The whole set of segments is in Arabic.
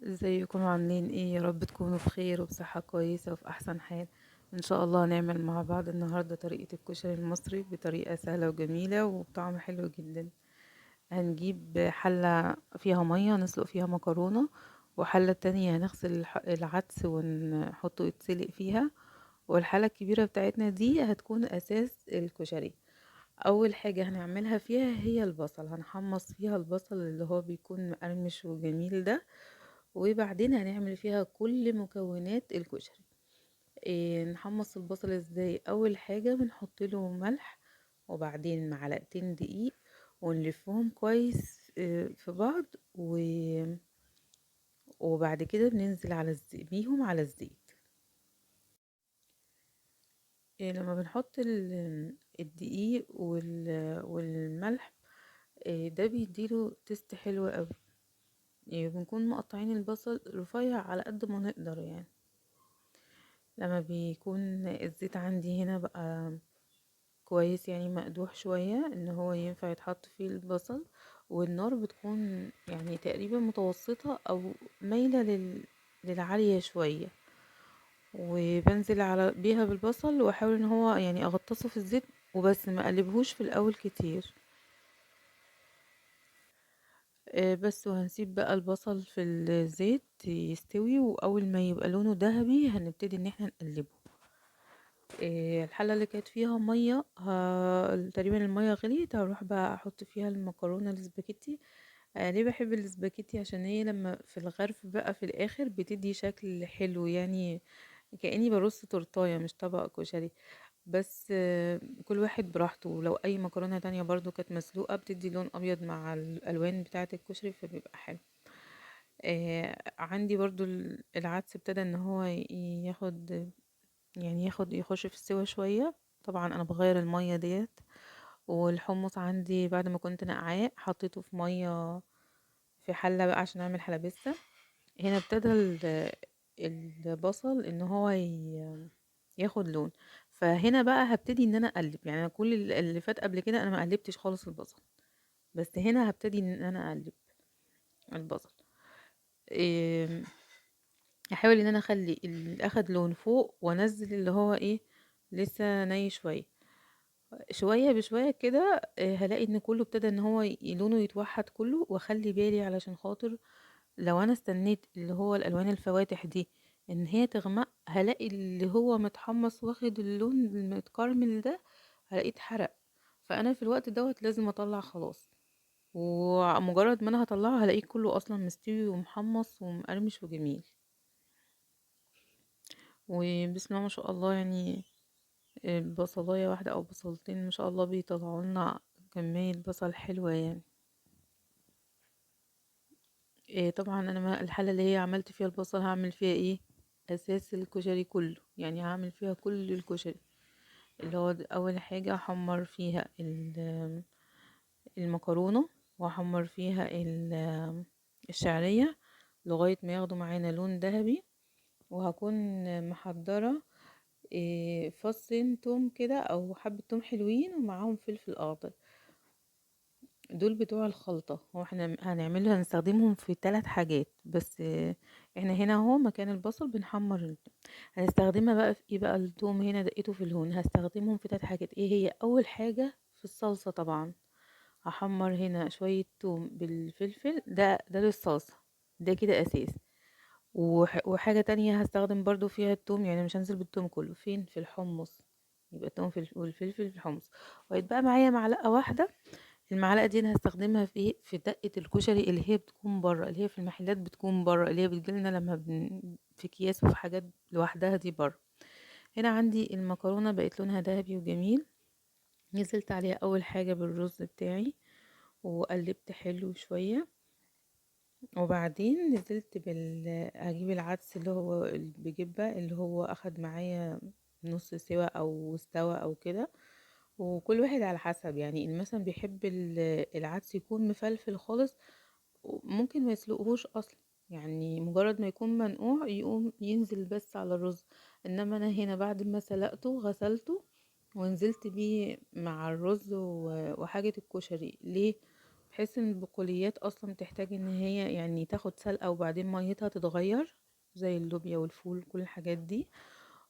ازيكم عاملين ايه؟ يا رب تكونوا بخير وبصحة كويسة وفي احسن حال. ان شاء الله نعمل مع بعض النهاردة طريقة الكشري المصري بطريقة سهلة وجميلة وبطعم حلو جدا. هنجيب حلة فيها مية نسلق فيها مكرونة، وحلة تانية هنغسل العدس ونحطه يتسلق فيها، والحلة الكبيرة بتاعتنا دي هتكون اساس الكشري. اول حاجة هنعملها فيها هي البصل، هنحمص فيها البصل اللي هو بيكون مقرمش وجميل ده، وبعدين هنعمل فيها كل مكونات الكشري. نحمص البصل ازاي؟ اول حاجة بنحط له ملح، وبعدين معلقتين دقيق، ونلفهم كويس في بعض وبعد كده بننزل بيهم على الزيت. لما بنحط الدقيق والملح، ده بيديله تست حلو قوي. بنكون مقطعين البصل رفيع على قد ما نقدر يعني. لما بيكون الزيت عندي هنا بقى كويس، يعني مقدوح شوية ان هو ينفع يتحط فيه البصل، والنار بتكون يعني تقريبا متوسطة او مايلة للعالية شوية، وبنزل على بيها بالبصل واحاول ان هو يعني اغطسه في الزيت وبس، ما اقلبهوش في الاول كتير. بس وهنسيب بقى البصل في الزيت يستوي، واول ما يبقى لونه ذهبي هنبتدي ان احنا نقلبه. الحلة اللي كانت فيها مية تقريبا المية غليت، هروح بقى احط فيها المكرونة الاسباجيتي. ليه بحب الاسباجيتي؟ عشان هي لما في الغرف بقى في الاخر بتدي شكل حلو، يعني كأني برص تورتاية مش طبق كشري. بس كل واحد براحته، لو اي مكرونة تانية برضو كانت مسلوقة بتدي لون ابيض مع الالوان بتاعة الكشري فبيبقى حلو. عندي برضو العدس ابتدى ان هو ياخد، يعني يخش في السوا شوية. طبعا انا بغير المية ديت. والحمص عندي بعد ما كنت نقعاه حطيته في مية في حلة بقى عشان اعمل حلبسة. هنا ابتدى البصل ان هو ياخد لون. فهنا بقى هبتدي ان انا اقلب، يعني أنا كل اللي فات قبل كده انا ما قلبتش خالص البصل، بس هنا هبتدي ان انا اقلب البصل. إيه، احاول ان انا اخلي اللي اخد لون فوق وانزل اللي هو ايه لسه ني شويه. شويه بشويه كده هلاقي ان كله ابتدى ان هو لونه يتوحد كله، واخلي بالي علشان خاطر لو انا استنيت اللي هو الالوان الفواتح دي ان هي تغمق، هلاقي اللي هو متحمص واخد اللون المتكرمل ده هلاقيه اتحرق. فانا في الوقت دوت لازم اطلع خلاص، ومجرد ما انا هطلعه هلاقيه كله اصلا مستوي ومحمص ومقرمش وجميل. وبسم الله ما شاء الله، يعني بصلاية واحدة او بصلتين ما شاء الله بيطلعوا لنا كمية بصل حلوة يعني. طبعا انا الحلة اللي هي عملت فيها البصل هعمل فيها ايه؟ اساس الكشري كله، يعني هعمل فيها كل الكشري. اللي هو اول حاجة احمر فيها المكرونة، واحمر فيها الشعرية لغاية ما ياخدوا معانا لون ذهبي. وهكون محضرة فصين توم كده او حبة توم حلوين ومعاهم فلفل اخضر. دول بتوع الخلطة، هو احنا هنستخدمهم في 3 حاجات بس. احنا هنا اهو مكان البصل بنحمر هنستخدمها بقى في ايه بقى؟ التوم هنا دقيته في الهون، هستخدمهم في 3 حاجات. ايه هي؟ اول حاجة في الصلصة طبعا، هحمر هنا شوية توم بالفلفل، ده للصلصة، ده كده اساس. وحاجة تانية هستخدم برضو فيها التوم، يعني مش هنزل بالتوم كله فين؟ في الحمص. يبقى التوم والفلفل في الحمص. وهيتبقى معايا معلقة واحدة. المعلقة دي انا هستخدمها في دقة الكشري اللي هي بتكون بره، اللي هي في المحلات بتكون بره، اللي هي بتجيلنا لما في اكياس وفي حاجات لوحدها دي بره. هنا عندي المكرونة بقت لونها ذهبي وجميل. نزلت عليها اول حاجة بالرز بتاعي وقلبت حلو شوية، وبعدين نزلت هجيب العدس اللي هو بجبة اللي هو اخد معايا نص سوا او استوى او كده. وكل واحد على حسب، يعني اللي مثلا بيحب العدس يكون مفلفل خالص ممكن ما يسلقهوش اصلا، يعني مجرد ما يكون منقوع يقوم ينزل بس على الرز. انما انا هنا بعد ما سلقته غسلته ونزلت بيه مع الرز وحاجة الكشري. ليه؟ بحيث ان البقوليات اصلا بتحتاج ان هي يعني تاخد سلقة وبعدين ميتها تتغير، زي اللوبيا والفول كل الحاجات دي.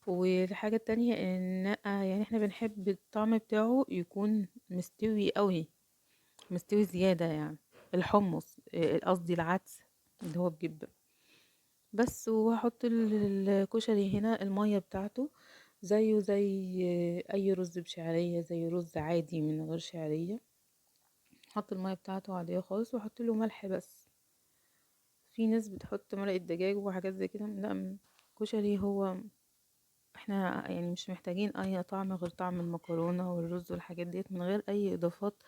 والحاجة التانية ان يعني احنا بنحب الطعم بتاعه يكون مستوي قوي، مستوي زيادة يعني. الحمص قصدي العدس اللي هو بجبة بس. وهحط الكشري هنا المية بتاعته زيه زي اي رز بشعرية، زي رز عادي من غير شعرية. احط المية بتاعته عادية خالص واحط له ملح بس. في ناس بتحط مرقة دجاج وحاجات زي كده، لا. كشري هو احنا يعني مش محتاجين اي طعم غير طعم المكرونة والرز والحاجات ديت من غير اي اضافات،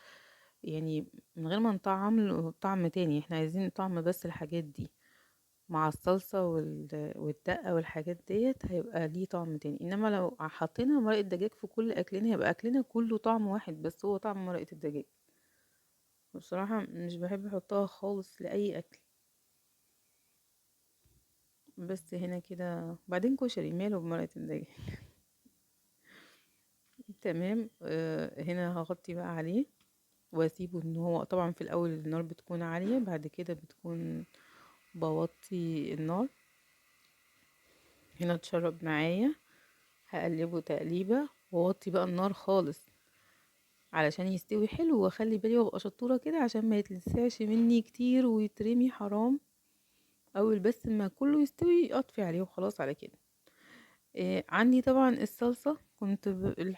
يعني من غير ما نطعم له طعم تاني. احنا عايزين طعم بس الحاجات دي مع الصلصة والدقة والحاجات ديت هيبقى ليه طعم تاني. انما لو حطينا مرقة دجاج في كل اكلنا هيبقى اكلنا كله طعم واحد بس، هو طعم مرقة الدجاج. بصراحة مش بحب احطها خالص لأي اكل. بس هنا كده بعدين كشري ماله بمرقة الدجاج. تمام. هنا هغطي بقى عليه واسيبه ان هو طبعا في الاول النار بتكون عالية، بعد كده بتكون بوطي النار. هنا اتشرب معايا، هقلبه تقليبة واوطي بقى النار خالص علشان يستوي حلو، واخلي بالي وابقى شطورة كده عشان ما يتلسعش مني كتير ويترمي حرام. اول بس ما كله يستوي اطفي عليه وخلاص على كده. عندي طبعا الصلصة كنت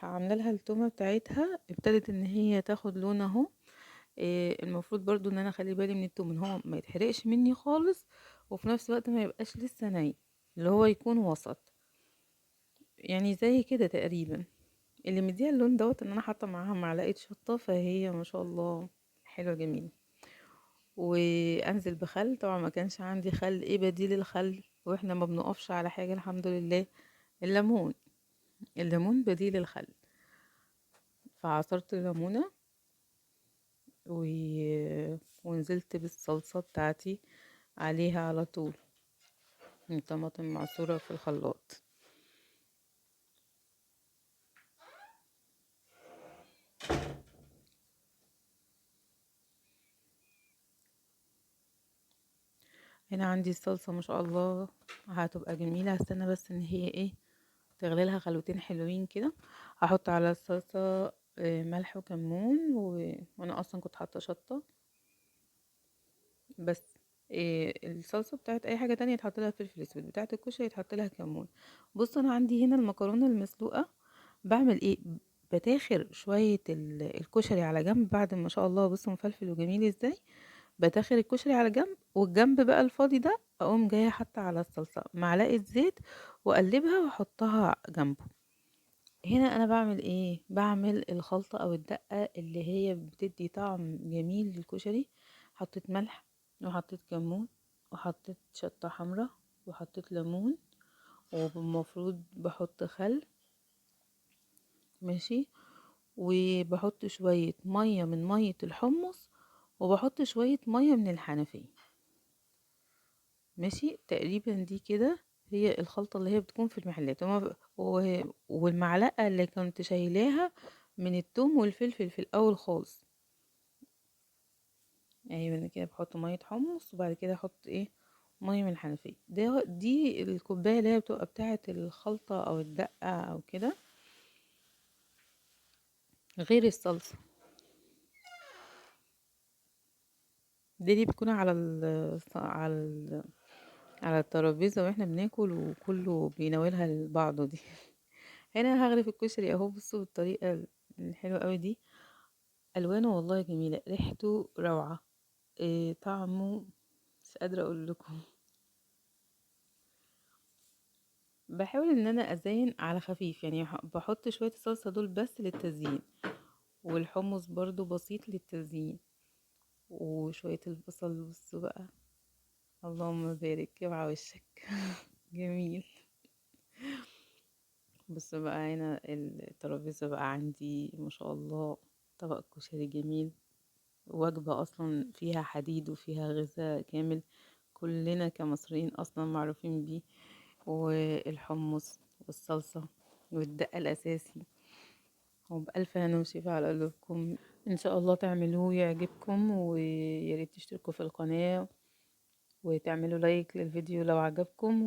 عامله لها التومة بتاعتها، ابتدت ان هي تاخد لون اهو. المفروض برضو ان انا اخلي بالي من التوم ان هو ما يتحرقش مني خالص، وفي نفس الوقت ما يبقاش لسه ني، اللي هو يكون وسط يعني زي كده تقريبا. اللي مديها اللون دوت ان انا حاطه معاها معلقه شطه، فهي ما شاء الله حلوه جميله. وانزل بخل، طبعا ما كانش عندي خل، ايه بديل الخل واحنا ما بنقفش على حاجه الحمد لله؟ الليمون. الليمون بديل الخل. فعصرت ليمونه و... ونزلت بالصلصه بتاعتي عليها على طول من طماطم معصوره في الخلاط. هنا عندي الصلصه ما شاء الله هتبقى جميله. هستنى بس ان هي ايه تغلي لها غلوتين حلوين كده. هحط على الصلصه ملح وكمون وانا اصلا كنت حاطه شطه بس. الصلصه بتاعت اي حاجه تانية يتحط لها فلفل اسود، بتاعت الكشري يتحط لها كمون. بص انا عندي هنا المكرونه المسلوقه، بعمل ايه؟ بتاخر شويه الكشري على جنب بعد ما شاء الله بص مفلفل وجميل ازاي. بتاخر الكشري على جنب، والجنب بقى الفاضي ده اقوم جايه حاطه على الصلصه معلقه زيت واقلبها واحطها جنبه. هنا انا بعمل ايه؟ بعمل الخلطة او الدقة اللي هي بتدي طعم جميل للكشري. حطيت ملح وحطيت كمون وحطيت شطة حمراء وحطيت ليمون، ومفروض بحط خل. ماشي. وبحط شوية مية من مية الحمص، وبحط شوية مية من الحنفية. ماشي تقريبا دي كده هي الخلطة اللي هي بتكون في المحلات. والمعلقة اللي كنت شايلاها من التوم والفلفل في الاول خالص. ايوه انا كده بحط مية حمص وبعد كده احط ايه؟ مية من الحنفية. دي الكوباية اللي هي بتبقى بتاعة الخلطة او الدقة او كده، غير الصلصة. دي بتكون على الترابيزة واحنا بناكل وكله بيناولها لبعضه دي. هنا هغرف الكشري اهو، بصوا بالطريقة الحلوة قوي دي. الوانه والله جميله، ريحته روعه، طعمه مش قادره اقول لكم. بحاول ان انا ازين على خفيف يعني، بحط شويه الصلصه دول بس للتزيين، والحمص برضو بسيط للتزيين، وشويه البصل بصوا بقى. اللهم بارك اوعى وشك. جميل. بصوا بقى هنا الترابيزه بقى عندي ما شاء الله، طبق كشري جميل. وجبة أصلا فيها حديد وفيها غذاء كامل، كلنا كمصريين أصلا معروفين بيه. والحمص والصلصة والدقة الأساسي. وبألف هنا وشفا على قلوبكم. ان شاء الله تعملوه يعجبكم، وياريت تشتركوا في القناة وتعملوا لايك للفيديو لو عجبكم.